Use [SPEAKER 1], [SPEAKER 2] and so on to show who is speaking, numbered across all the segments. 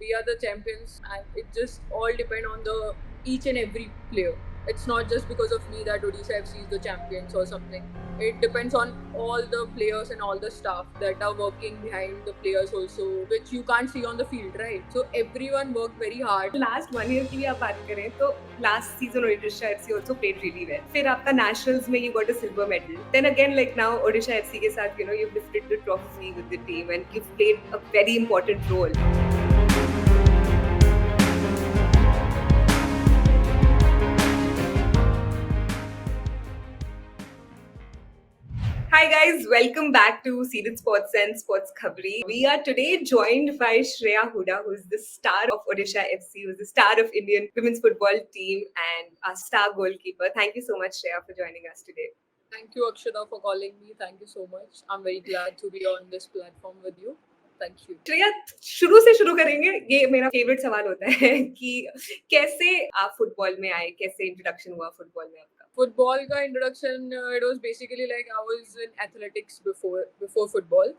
[SPEAKER 1] we are the champions, and it just all depend on the each and every player. It's not just because of me that Odisha FC is the champions or something. It depends on all the players and all the staff that are working behind the players also, which you can't see on the field, right? So everyone worked very hard.
[SPEAKER 2] Last 1 year की भी आप बात करें तो last season Odisha FC also played really well. फिर आपका nationals में you got a silver medal. Then again like now Odisha FC के साथ you know you lifted the trophy with the team and you played a very important role. Hi guys, welcome back to Seeded Sports and Sports Khabri. We are today joined by Shreya Huda, who is the star of Odisha FC, who is the star of Indian women's football team and our star goalkeeper. Thank you so much, Shreya, for joining us today.
[SPEAKER 1] Thank you, Akshada, for calling me. Thank you so much. I'm very glad to be on this platform with you. Thank you.
[SPEAKER 2] Shreya, शुरू से शुरू करेंगे. ये मेरा favourite सवाल होता है कि कैसे आप फुटबॉल में आए, कैसे इंट्रोडक्शन हुआ फुटबॉल में आपका?
[SPEAKER 1] Football का introduction, it was basically like I was in athletics before football.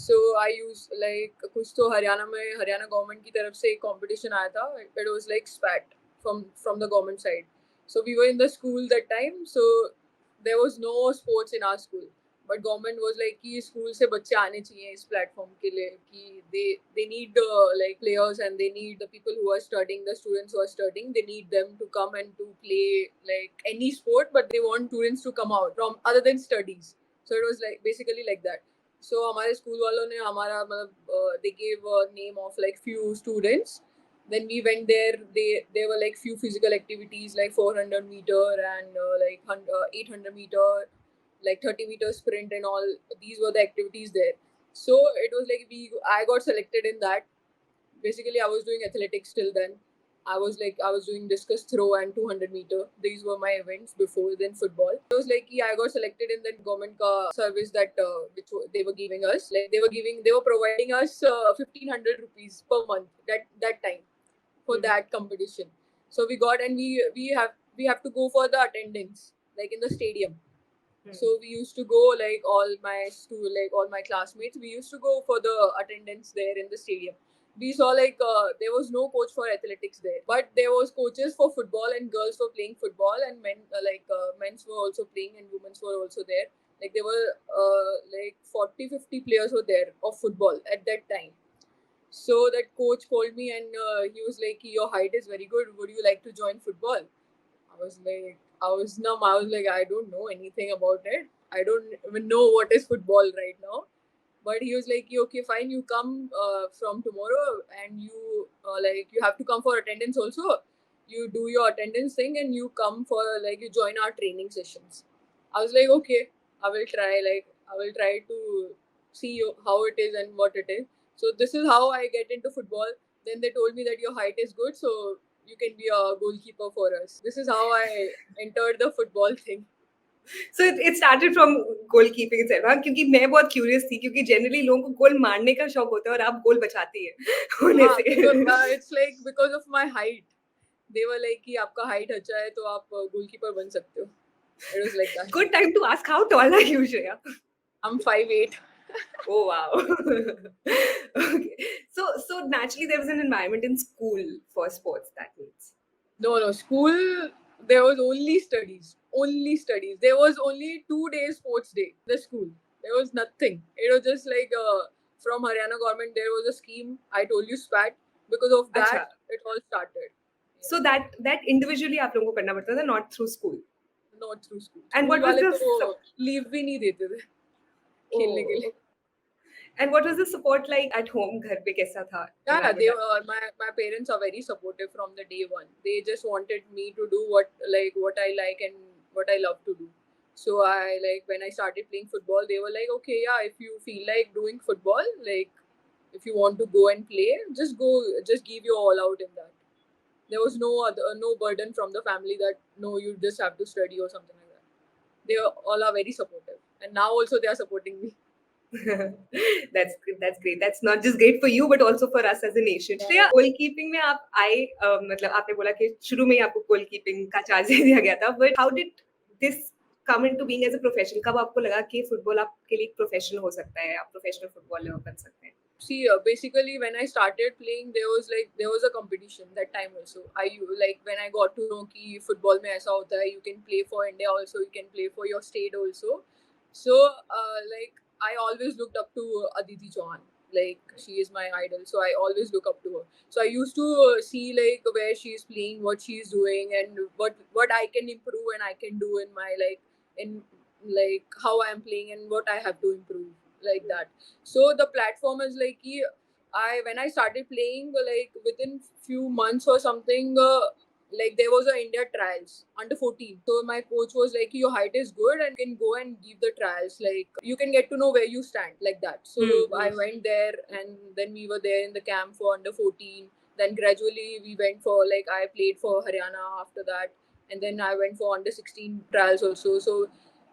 [SPEAKER 1] So I used like कुछ तो हरियाणा में हरियाणा गवर्नमेंट की तरफ से एक competition आया था. It was like SPAT from the government side. So we were in the school that time. So there was no sports in our school. But government was like कि स्कूल से बच्चे आने चाहिए इस प्लेटफॉर्म के लिए कि they need like players and they need the people who are studying, the students who are studying, they need them to come and to play like any sport, but they want students to come out from other than studies. So it was like basically like that. So हमारे school वालों ने हमारा मतलब they gave a name of like few students. Then we went there. There were like few physical activities like 400 meter and like 800 meter, like 30-meter sprint and all. These were the activities there. So it was like I got selected in that. Basically, I was doing athletics till then. I was doing discus throw and 200 meter. These were my events before then football. It was like I got selected in that government ka service that which they were giving us. Like they were providing us 1,500 rupees per month that time for that competition. So we got, and we have to go for the attendance like in the stadium. So we used to go like all my classmates. We used to go for the attendance there in the stadium. We saw like there was no coach for athletics there, but there was coaches for football, and girls were playing football, and men's were also playing, and women's were also there. Like there were like 40-50 players were there of football at that time. So that coach called me, and he was like, "Your height is very good. Would you like to join football?" I was numb. I was like, I don't know anything about it. I don't even know what is football right now. But he was like, okay, fine. You come from tomorrow, and you have to come for attendance also. You do your attendance thing, and you come for like you join our training sessions. I was like, okay, I will try. Like I will try to see how it is and what it is. So this is how I get into football. Then they told me that your height is good, so you can be a goalkeeper for us. This is how I entered the football thing.
[SPEAKER 2] So it started from goalkeeping itself. हाँ, क्योंकि मैं बहुत curious थी क्योंकि generally लोगों को गोल मारने का शौक होता है और आप गोल बचाती है होने से.
[SPEAKER 1] It's like because of my height. They were like कि आपका height अच्छा है तो आप goalkeeper बन सकते हो. It was like that.
[SPEAKER 2] Good time to ask, how tall are you, Shreya?
[SPEAKER 1] I'm 5'8".
[SPEAKER 2] Oh wow. Okay. So naturally there was an environment in school for sports, that means.
[SPEAKER 1] No, school there was only studies. Only studies. There was only 2 days sports day. The school. There was nothing. It was just like from Haryana government there was a scheme. I told you SPAT. Because of that
[SPEAKER 2] अच्छा.
[SPEAKER 1] it all started.
[SPEAKER 2] So that individually आप लोगों को करना पड़ता था, not through school.
[SPEAKER 1] Not through school.
[SPEAKER 2] And what was
[SPEAKER 1] वाले
[SPEAKER 2] the
[SPEAKER 1] तो leave भी नहीं देते थे खेलने के लिए.
[SPEAKER 2] And what was the support like at home? घर पे कैसा था?
[SPEAKER 1] Yeah, they were, my parents are very supportive from the day one. They just wanted me to do what I like and what I love to do. So I like when I started playing football, they were like, okay, yeah, if you feel like doing football, like if you want to go and play, just go, just give your all out in that. There was no burden from the family that no, you just have to study or something like that. They all are very supportive, and now also they are supporting me.
[SPEAKER 2] That's great. That's not just great for you but also for us as a nation. Shreya, goalkeeping में आप आए, मतलब आपने बोला कि शुरू में ही आपको goalkeeping का चार्ज दे दिया गया था, but how did this come into being as a profession? कब आपको लगा कि फुटबॉल आपके लिए एक प्रोफेशन हो सकता है, आप प्रोफेशनल फुटबॉलर बन सकते हैं?
[SPEAKER 1] See, basically, when I started playing, there was a competition that time also. Like when I got to know कि football में ऐसा होता है, you can play for India also, you can play for your state also. So, like I always looked up to Aditi Chauhan. Like she is my idol, so I always look up to her. So I used to see like where she is playing, what she is doing, and what I can improve and I can do in my in how I am playing and what I have to improve like that. So the platform is like I when I started playing like within few months or something, like there was a India trials under 14. So my coach was like, your height is good and you can go and give the trials. Like you can get to know where you stand like that. So I went there and then we were there in the camp for under 14. Then gradually we went for like I played for Haryana after that, and then I went for under 16 trials also. So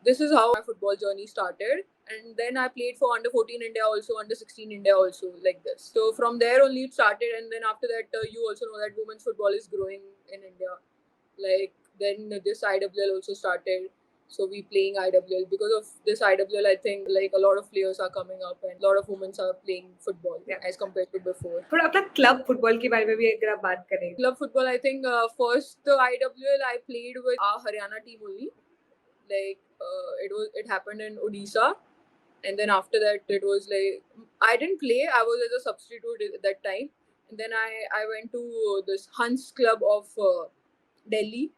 [SPEAKER 1] this is how my football journey started, and then I played for under 14 India also, under 16 India also, like this. So from there only it started, and then after that you also know that women's football is growing in India. Like then this IWL also started, so we playing IWL. Because of this IWL, I think like a lot of players are coming up and a lot of women are playing football as compared to before.
[SPEAKER 2] थोड़ा अपना club football के बारे में भी अगर आप बात करें.
[SPEAKER 1] Club football, I think first IWL I played with our Haryana team only. Like it happened in Odisha, and then after that it was like I didn't play. I was as a substitute at that time, and then I went to this Hans Club of Delhi.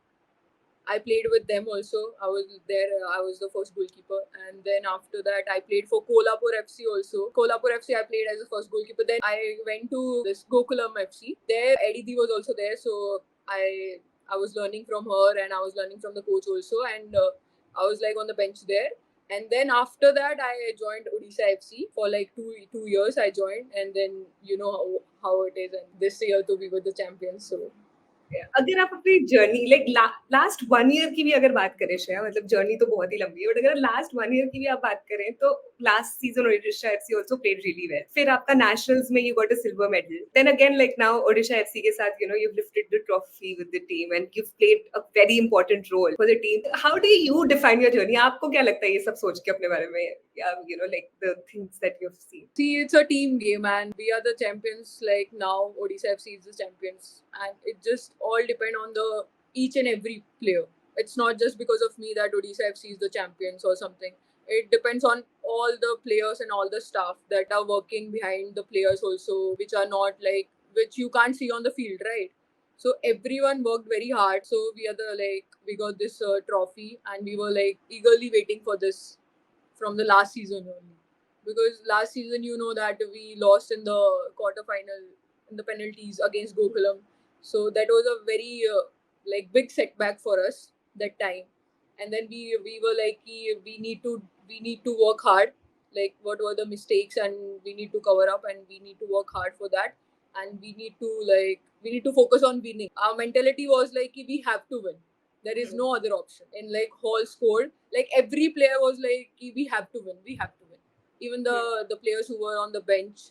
[SPEAKER 1] I played with them also. I was there. I was the first goalkeeper, and then after that I played for Kolhapur FC also. Kolhapur FC I played as the first goalkeeper. Then I went to this Gokulam FC. There Eddie D was also there, so I was learning from her and I was learning from the coach also, and I was like on the bench there. And then after that, I joined Odisha FC for like two years. I joined, and then you know how it is. And this year, to be with the champions. So
[SPEAKER 2] अगर आप अपनी journey like last 1 year की भी अगर बात करें श्रेया, मतलब journey तो बहुत ही लंबी है, बट अगर लास्ट 1 ईयर की भी आप बात करें तो last season Odisha FC also played really well. फिर आपका नेशनल्स में you got a silver medal. Then again like now Odisha FC के साथ you know you lifted the trophy with the team and you played a very important role for the team. How do you define your journey? आपको क्या लगता है ये सब सोच के अपने बारे में, या you know like the things that you have seen?
[SPEAKER 1] see, it's a team game, and we are the champions. Like now, Odisha FC is the champions, and it just all depend on the each and every player. It's not just because of me that Odisha FC is the champions or something. It depends on all the players and all the staff that are working behind the players also, which are not like which you can't see on the field, right? So everyone worked very hard. So we are the we got this trophy, and we were like eagerly waiting for this from the last season only. Because last season, you know that we lost in the quarterfinal in the penalties against Gokulam. So that was a very big setback for us that time. And then we were like, we need to work hard. Like what were the mistakes, and we need to cover up, and we need to work hard for that. And we need to focus on winning. Our mentality was like, we have to win. There is no other option. And like Hall scored, like every player was like, we have to win. We have to win. Even the players who were on the bench,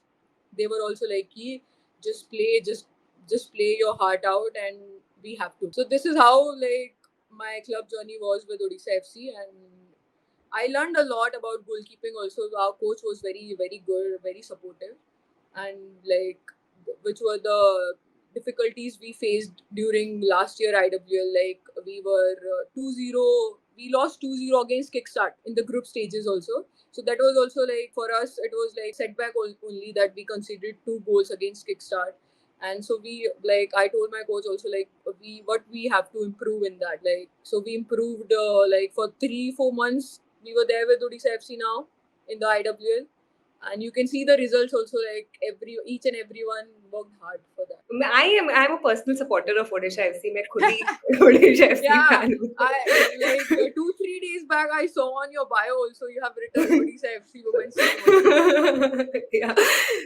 [SPEAKER 1] they were also like, just play your heart out, and we have to. So this is how like my club journey was with Odisha FC, and I learned a lot about goalkeeping also. Our coach was very, very good, very supportive, and like which were the difficulties we faced during last year IWL. Like we were 2-0. We lost 2-0 against Kickstart in the group stages also. So that was also like for us, it was like setback only that we conceded 2 goals against Kickstart. And so we I told my coach also like what we have to improve in that. Like so we improved for 3-4 months. We were there with Odisha FC now in the IWL. And you can see the results also, like each and everyone worked hard for that.
[SPEAKER 2] I'm a personal supporter of Odisha FC. मैं खुद ही Odisha FC fan हूँ.
[SPEAKER 1] Like 2-3 days back I saw on your bio also you have written Odisha FC women's team.
[SPEAKER 2] Yeah.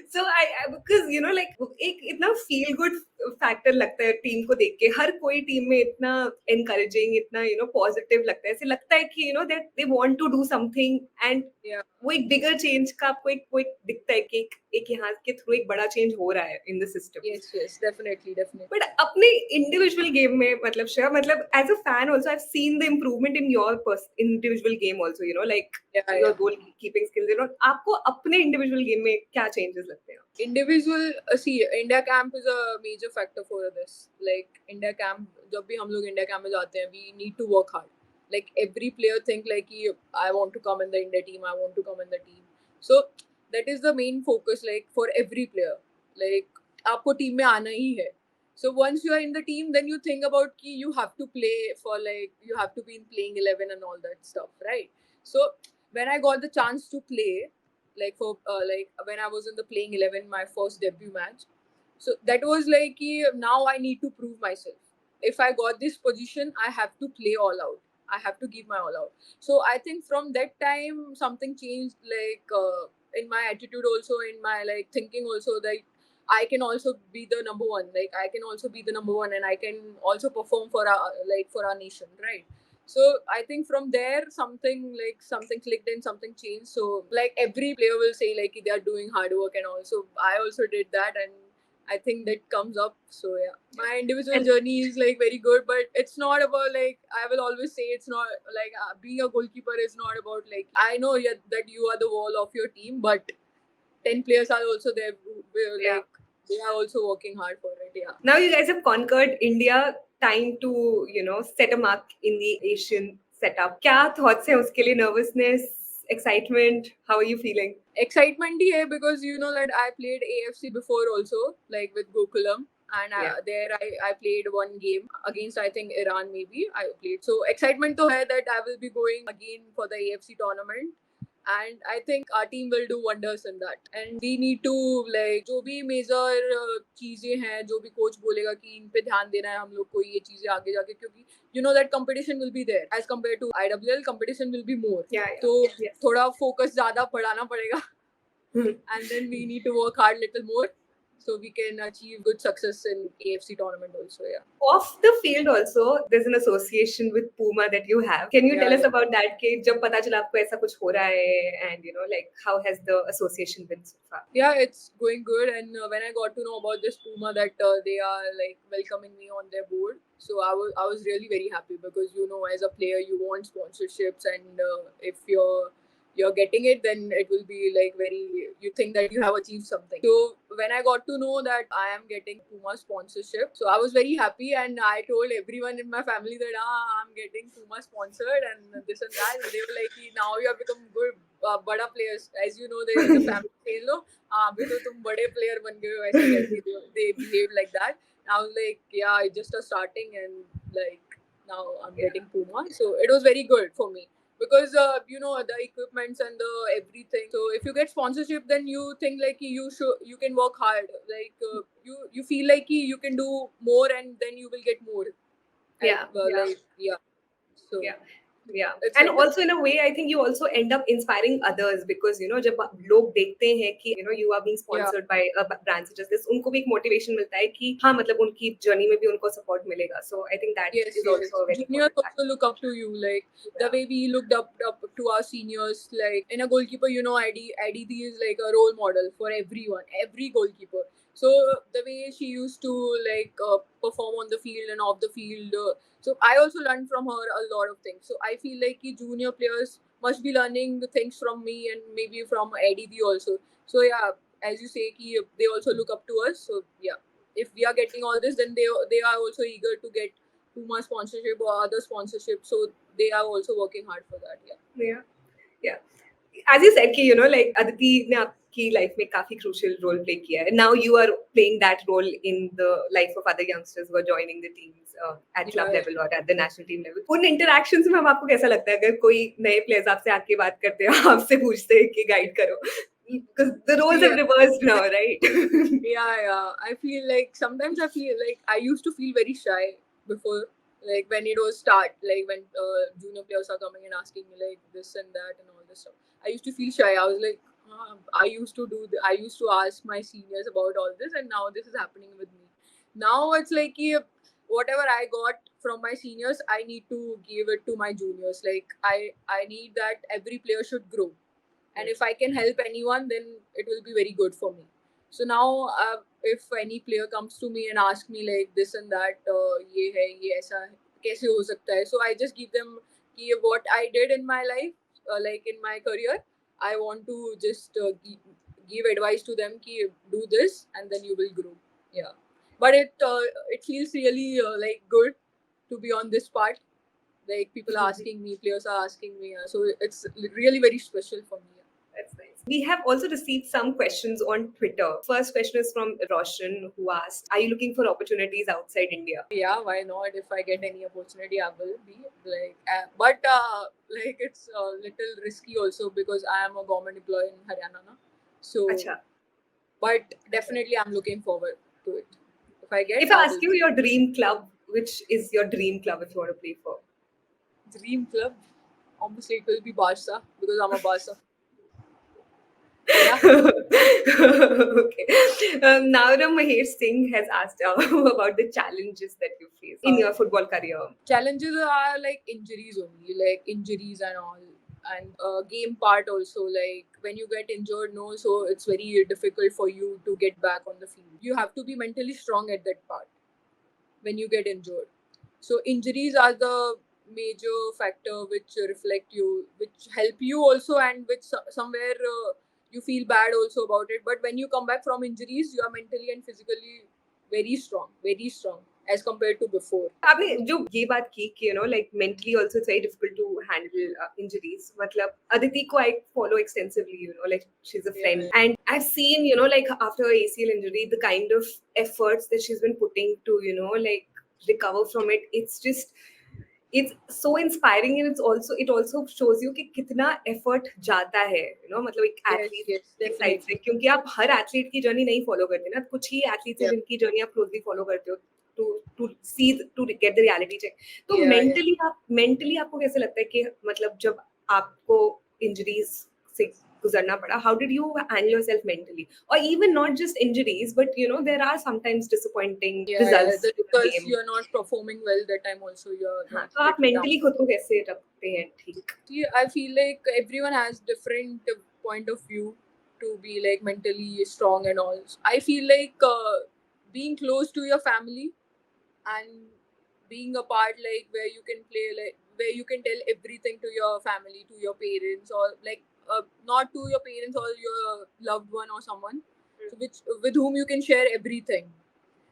[SPEAKER 2] So I because you know like एक इतना feel good factor लगता है team को देख के, हर कोई टीम में इतना एनकरेजिंग, इतना पॉजिटिव लगता है, ऐसे लगता है कि that they want to do something, and
[SPEAKER 1] Yeah.
[SPEAKER 2] वो एक बिगर चेंज का आपको एक दिखता है कि एक यहाँ के थ्रू एक बड़ा चेंज हो रहा है in the system.
[SPEAKER 1] Yes, definitely.
[SPEAKER 2] But अपने इंडिविजुअल गेम में मतलब श्रेया, मतलब as a fan also I have seen the improvement in your individual game also, like your
[SPEAKER 1] Yeah.
[SPEAKER 2] Goalkeeping skills, आपको अपने इंडिविजुअल गेम में क्या चेंजेस लगते हैं?
[SPEAKER 1] Individual, see, India camp is a major factor for this. Like India camp, जब भी हम लोग India camp में जाते हैं, we need to work hard. Like every player think like कि I want to come in the India team, I want to come in the team. So that is the main focus, like for every player. Like आपको team में आना ही है. So once you are in the team, then you think about कि you have to play for, like you have to be in playing 11 and all that stuff, right? So when I got the chance to play, like for like when I was in the playing 11, my first debut match. So that was like now I need to prove myself. If I got this position, I have to play all out. I have to give my all out. So I think from that time something changed, like in my attitude also, in my like thinking also, that I can also be the number one. Like I can also be the number one, and I can also perform for our nation, right? So I think from there something clicked and something changed. So like every player will say like they are doing hard work and also I also did that, and I think that comes up. So yeah, my individual
[SPEAKER 2] And
[SPEAKER 1] journey is like very good, but it's not about, like I will always say, it's not like being a goalkeeper is not about, like I know that you are the wall of your team, but 10 players are also there who will,
[SPEAKER 2] yeah,
[SPEAKER 1] like they are also working hard for it. Yeah.
[SPEAKER 2] now you guys have conquered India. Time to set a mark in the Asian setup. क्या thoughts हैं उसके लिए? Nervousness, excitement, how are you feeling?
[SPEAKER 1] Excitement ही है, because you know that I played AFC before also, like with Gokulam, and
[SPEAKER 2] Yeah.
[SPEAKER 1] I played one game against, I think, Iran maybe I played. So excitement तो है that I will be going again for the AFC tournament, and I think our team will do wonders in that. And we need to, like जो भी major चीजें हैं, जो भी coach बोलेगा कि इन पे ध्यान देना है हम लोग को, ये चीजें आगे जाके, क्योंकि you know that competition will be there as compared to IWL. Competition will be more.
[SPEAKER 2] Yeah.
[SPEAKER 1] तो
[SPEAKER 2] Yes.
[SPEAKER 1] थोड़ा focus ज़्यादा बढ़ाना पड़ेगा, and then we need to work hard little more so we can achieve good success in AFC tournament also. Yeah.
[SPEAKER 2] Off the field also, there's an association with Puma that you have. Can you tell us about that? कि जब पता चला आपको ऐसा कुछ हो रहा है, and like how has the association been so far?
[SPEAKER 1] Yeah, it's going good. And when I got to know about this Puma, that they are like welcoming me on their board, so I was really very happy, because as a player you want sponsorships, and if you're getting it, then it will be like you think that you have achieved something. So when I got to know that I am getting Puma sponsorship, so I was very happy, and I told everyone in my family that I'm getting Puma sponsored and this and that, and they were like, now you have become good bada players, as you know, the family says, no, अभी तो तुम बड़े player बन गए हो, ऐसे करके they behaved like that. I was like, yeah, I just starting, and like now I'm getting Puma, so it was very good for me, because the equipments and the everything. So if you get sponsorship, then you think like you can work hard, like you feel like you can do more, and then you will get more.
[SPEAKER 2] Yeah, yeah.
[SPEAKER 1] Like so
[SPEAKER 2] Yeah. Yeah.
[SPEAKER 1] it's
[SPEAKER 2] And
[SPEAKER 1] like that.
[SPEAKER 2] also in a way, I think you also end up inspiring others, because जब लोग देखते हैं कि you are being sponsored by a brand such as this, उनको भी एक motivation मिलता है कि हाँ, मतलब उनकी journey में भी उनको support मिलेगा. So I think that
[SPEAKER 1] Yes,
[SPEAKER 2] is
[SPEAKER 1] yes.
[SPEAKER 2] also a very
[SPEAKER 1] Juniors
[SPEAKER 2] important
[SPEAKER 1] also look up to you, like the way we looked up to our seniors. Like in a goalkeeper, Eddie D is like a role model for everyone, every goalkeeper. So the way she used to like perform on the field and off the field. So I also learned from her a lot of things. So I feel like junior players must be learning the things from me, and maybe from Eddie D also. So yeah, as you say, they also look up to us. So yeah, if we are getting all this, then they are also eager to get Puma sponsorship or other sponsorship, so they are also working hard for that.
[SPEAKER 2] Yeah. Yeah. As you said कि like Aditi ने आपकी life में काफी crucial role play किया है. Now you are playing that role in the life of other youngsters who are joining the teams at club level or at the national team level. उन interactions में आपको कैसा लगता है अगर कोई नए players आपसे आके बात करते हैं, आपसे पूछते हैं कि guide करो? Because the roles have reversed now, right?
[SPEAKER 1] Yeah. I feel like sometimes I feel like I used to feel very shy before, like when it was start, like when junior players are coming and asking me like this and that and all this stuff. I used to feel shy. I was like, I used to ask my seniors about all this, and now this is happening with me. Now it's like whatever I got from my seniors, I need to give it to my juniors. Like I need that every player should grow, and if I can help anyone, then it will be very good for me. So now, if any player comes to me and asks me like this and that, ये है ये ऐसा कैसे हो सकता है? So I just give them कि what I did in my life, like in my career, I want to just give advice to them कि do this and then you will grow. Yeah, but it feels really like good to be on this part. Like people are asking me, players are asking me, so it's really very special for me.
[SPEAKER 2] That's nice. We have also received some questions on Twitter. First question is from Roshan, who asked, "Are you looking for opportunities outside India?"
[SPEAKER 1] Yeah, why not? If I get any opportunity, I will be like, but like it's a little risky also because I am a government employee in Haryana, na? So,
[SPEAKER 2] Acha.
[SPEAKER 1] but definitely I'm looking forward to it. If I get,
[SPEAKER 2] If I
[SPEAKER 1] I
[SPEAKER 2] ask
[SPEAKER 1] will.
[SPEAKER 2] you your dream club, which is your dream club if you want to play for?
[SPEAKER 1] Dream club, obviously it will be Barca because I'm a Barca. Yeah.
[SPEAKER 2] Okay. Nauram Mahesh Singh has asked about the challenges that you face in your football career.
[SPEAKER 1] Challenges are like injuries only, like injuries and all, and game part also. Like when you get injured, no, so it's very difficult for you to get back on the field. You have to be mentally strong at that part when you get injured. So injuries are the major factor which reflect you, which help you also, and which somewhere you feel bad also about it. But when you come back from injuries, you are mentally and physically very strong as compared to before.
[SPEAKER 2] आपने जो ये बात की कि like mentally also it's very difficult to handle injuries. मतलब Aditi को I follow extensively, like she's a friend,
[SPEAKER 1] Yeah.
[SPEAKER 2] and I've seen, like after her ACL injury, the kind of efforts that she's been putting to, like recover from it. It's so inspiring, and it also shows you कि कितना effort जाता है, मतलब एक
[SPEAKER 1] Yes,
[SPEAKER 2] athlete
[SPEAKER 1] yes,
[SPEAKER 2] की side से,
[SPEAKER 1] definitely.
[SPEAKER 2] क्योंकि आप हर एथलीट की जर्नी नहीं फॉलो करते ना, कुछ ही एथलीट्स हैं
[SPEAKER 1] Yeah,
[SPEAKER 2] जिनकी जर्नी आप क्लोजली फॉलो करते हो to see to get the reality check. तो
[SPEAKER 1] yeah.
[SPEAKER 2] मेंटली आपको कैसे लगता है कि मतलब जब आपको इंजरीज से गुजरना पड़ा, how did you handle yourself mentally, और even not just injuries but there are sometimes disappointing
[SPEAKER 1] Yeah,
[SPEAKER 2] results in the
[SPEAKER 1] because
[SPEAKER 2] game.
[SPEAKER 1] you're not performing well that time also you're
[SPEAKER 2] हाँ,
[SPEAKER 1] like
[SPEAKER 2] तो आप
[SPEAKER 1] little down.
[SPEAKER 2] Mentally खुद को कैसे रखते हैं ठीक?
[SPEAKER 1] See, I feel like everyone has different point of view to be like mentally strong and all. I feel like being close to your family and being a part like where you can play like where you can tell everything to your family, to your parents, or like not to your parents or your loved one or someone, so which with whom you can share everything.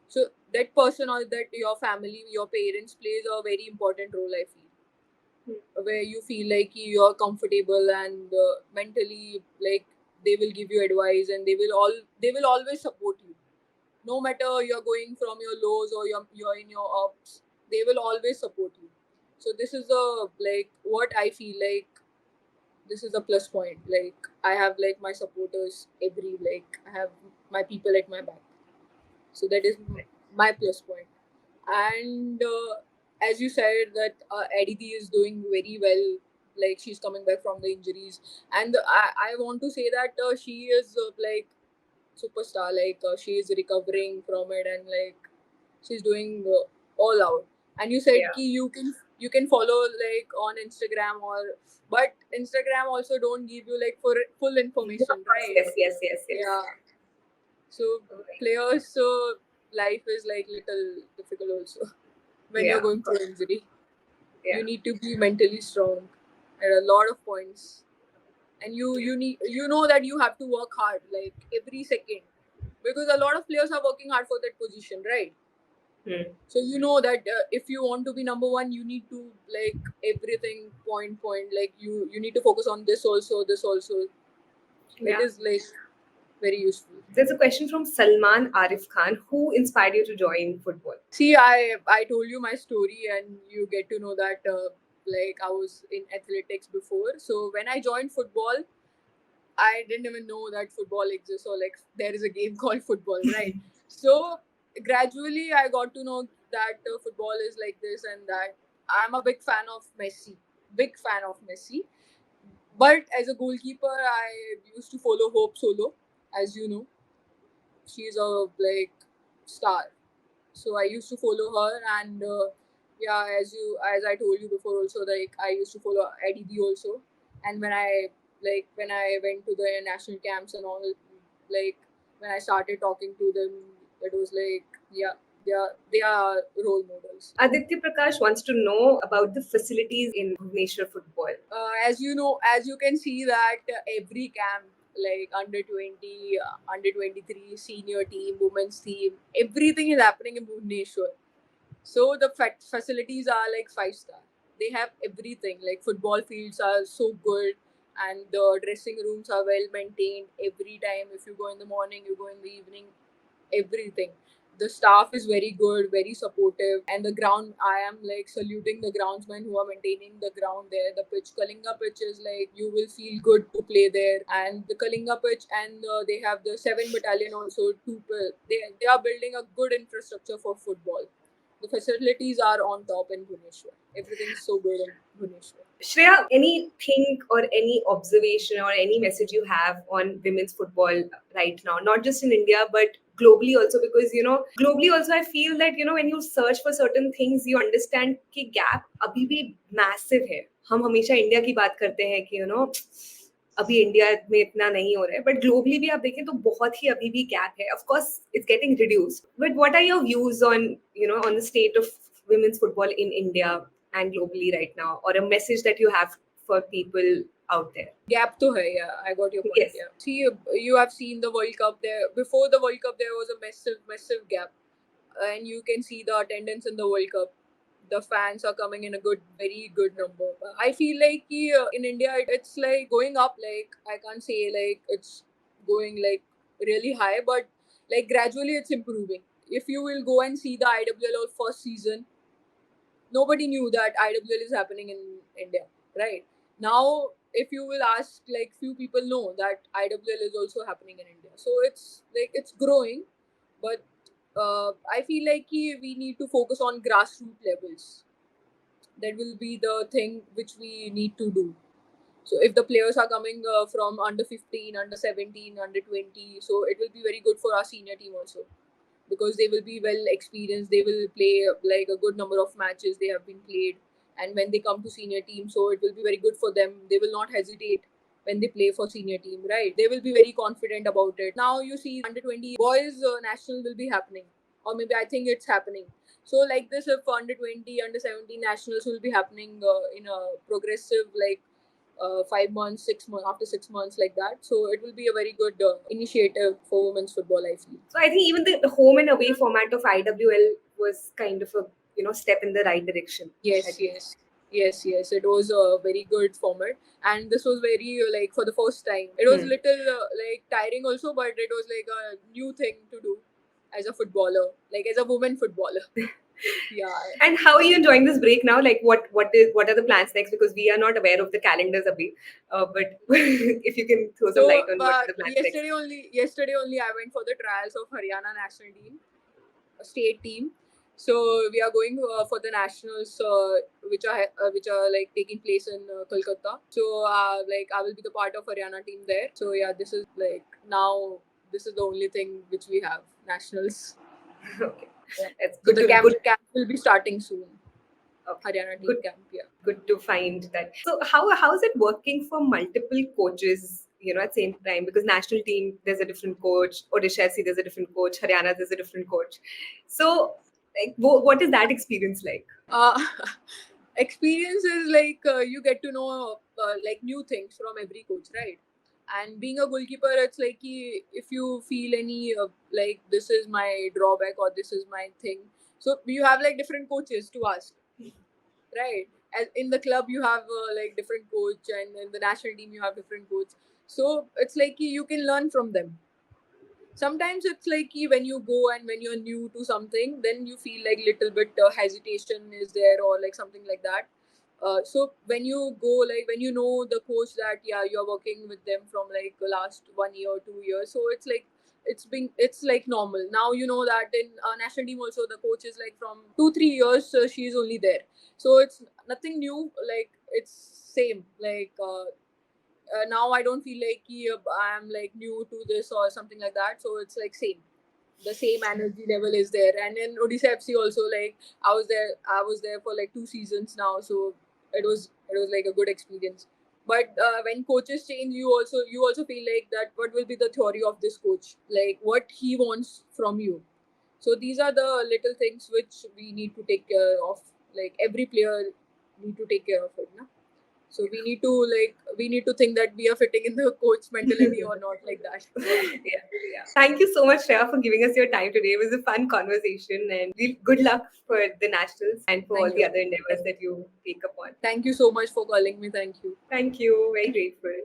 [SPEAKER 1] So that person or that your family, your parents plays a very important role. I feel where you feel like you're comfortable and mentally like they will give you advice and they will always support you no matter you're going from your lows or you're in your ups, they will always support you. So this is a like what I feel like this is a plus point. Like I have like my supporters every like I have my people at my back. So that is my plus point. And as you said that Aditi is doing very well. Like she's coming back from the injuries, and I want to say that she is like superstar. Like she is recovering from it, and like she's doing all out. And you said
[SPEAKER 2] Yeah.
[SPEAKER 1] ki you can follow like on Instagram but Instagram also don't give you like for full information, right?
[SPEAKER 2] Yes.
[SPEAKER 1] Yeah. So players life is like little difficult also when you're
[SPEAKER 2] Yeah.
[SPEAKER 1] going through injury.
[SPEAKER 2] Yeah.
[SPEAKER 1] You need to be mentally strong at a lot of points, and you need that you have to work hard like every second because a lot of players are working hard for that position, right? So you know that if you want to be number one, you need to like everything point like you need to focus on this also, this also.
[SPEAKER 2] Yeah.
[SPEAKER 1] It is like very useful.
[SPEAKER 2] There's a question from Salman Arif Khan. Who inspired you to join football?
[SPEAKER 1] See, I told you my story, and you get to know that like I was in athletics before. So when I joined football, I didn't even know that football exists or like there is a game called football, right? So gradually I got to know that football is like this and that. I'm a big fan of Messi. But as a goalkeeper, I used to follow Hope Solo, as you know. She's a like star. So I used to follow her, and yeah, as I told you before also, like I used to follow IDB also. And when I went to the national camps and all, like when I started talking to them, it was like, yeah, they are role models.
[SPEAKER 2] Aditya Prakash wants to know about the facilities in Bhubaneswar football.
[SPEAKER 1] As you know, as you can see that every camp, like under 20, under 23, senior team, women's team, everything is happening in Bhubaneswar. So the facilities are like 5 star. They have everything. Like football fields are so good, and the dressing rooms are well maintained. Every time, if you go in the morning, you go in the evening, everything. The staff is very good, very supportive, and the ground. I am like saluting the groundsmen who are maintaining the ground there. The pitch, Kalinga pitch, is like you will feel good to play there, and the Kalinga pitch, and they have the 7 battalion also. They are building a good infrastructure for football. The facilities are on top in Bhubaneswar. Everything's so good in Bhubaneswar.
[SPEAKER 2] Shreya, anything or any observation or any message you have on women's football right now, not just in India, but globally also, because, globally also, I feel that, when you search for certain things, you understand कि gap अभी भी massive है. हम हमेशा India की बात करते हैं कि, अभी इंडिया में इतना नहीं हो रहा है, बट ग्लोबली भी आप देखें तो बहुत ही अभी भी गैप है. Of course it's getting reduced, but what are your views on on the state of women's football in India and globally right now, or a message that you have for people out there?
[SPEAKER 1] Gap to hai, yeah. I got your point.
[SPEAKER 2] Yes.
[SPEAKER 1] Yeah. See, you have seen the World Cup there. Before the World Cup, there was a massive gap, and you can see the attendance in the World Cup. The fans are coming in a very good number. I feel like in India, it's like going up. Like I can't say like it's going like really high, but like gradually it's improving. If you will go and see the IWL first season, nobody knew that IWL is happening in India, right? Now, if you will ask, like few people know that IWL is also happening in India. So it's like it's growing, but I feel like we need to focus on grassroots levels. That will be the thing which we need to do. So if the players are coming from under 15, under 17, under 20, so it will be very good for our senior team also, because they will be well experienced. They will play like a good number of matches they have been played, and when they come to senior team, so it will be very good for them. They will not hesitate when they play for senior team, right? They will be very confident about it. Now you see under 20 boys national will be happening, or maybe I think it's happening. So like this, if under 20, under 17 nationals will be happening in a progressive, like 5 months, 6 months, after 6 months, like that. So it will be a very good initiative for women's football, I feel.
[SPEAKER 2] So I think even the home and away format of IWL was kind of a step in the right direction.
[SPEAKER 1] Yes. It was a very good format, and this was very like for the first time. It was little like tiring also, but it was like a new thing to do as a footballer, like as a woman footballer. Yeah.
[SPEAKER 2] And how are you enjoying this break now? Like, what are the plans next? Because we are not aware of the calendars, abhi. But if you can throw some light on what are the plans
[SPEAKER 1] yesterday only I went for the trials of Haryana national team, a state team. So we are going for the nationals, which are like taking place in Kolkata. So like I will be the part of Haryana team there. So yeah, this is like now this is the only thing which we have, nationals.
[SPEAKER 2] Okay.
[SPEAKER 1] Yeah.
[SPEAKER 2] It's
[SPEAKER 1] So
[SPEAKER 2] good.
[SPEAKER 1] the camp will be starting soon.
[SPEAKER 2] Okay.
[SPEAKER 1] Haryana team
[SPEAKER 2] Good.
[SPEAKER 1] camp. Yeah.
[SPEAKER 2] Good to find that. So how is it working for multiple coaches? At same time, because national team there's a different coach, Odisha FC there's a different coach, Haryana there's a different coach. So, like, what is that experience like?
[SPEAKER 1] Uh, experience is like you get to know like new things from every coach, right? And being a goalkeeper, it's like if you feel any like this is my drawback or this is my thing, so you have like different coaches to ask, right? As in the club you have like different coach, and in the national team you have different coach. So it's like you can learn from them. Sometimes it's like when you go and when you're new to something, then you feel like little bit hesitation is there, or like something like that. So when you go, like when you know the coach that you're working with them from like the last 1 year, 2 years, so it's like normal. Now you know that in national team also the coach is like from 2-3 years, she is only there. So it's nothing new, like it's same, like now I don't feel like I'm like new to this or something like that. So it's like same. the same energy level is there. And in Odisha FC also, like I was there for like 2 seasons now, so it was like a good experience. But when coaches change, you also feel like that what will be the theory of this coach, like what he wants from you. So these are the little things which we need to take care of. Like every player need to take care of it, na? So we need to think that we are fitting in the coach mentality or not, like that.
[SPEAKER 2] Yeah, yeah. Thank you so much, Shreya, for giving us your time today. It was a fun conversation, and good luck for the nationals and for all
[SPEAKER 1] Thank
[SPEAKER 2] the
[SPEAKER 1] you.
[SPEAKER 2] other endeavors that you take upon.
[SPEAKER 1] Thank you so much for calling me. Thank you.
[SPEAKER 2] Thank you. Very grateful.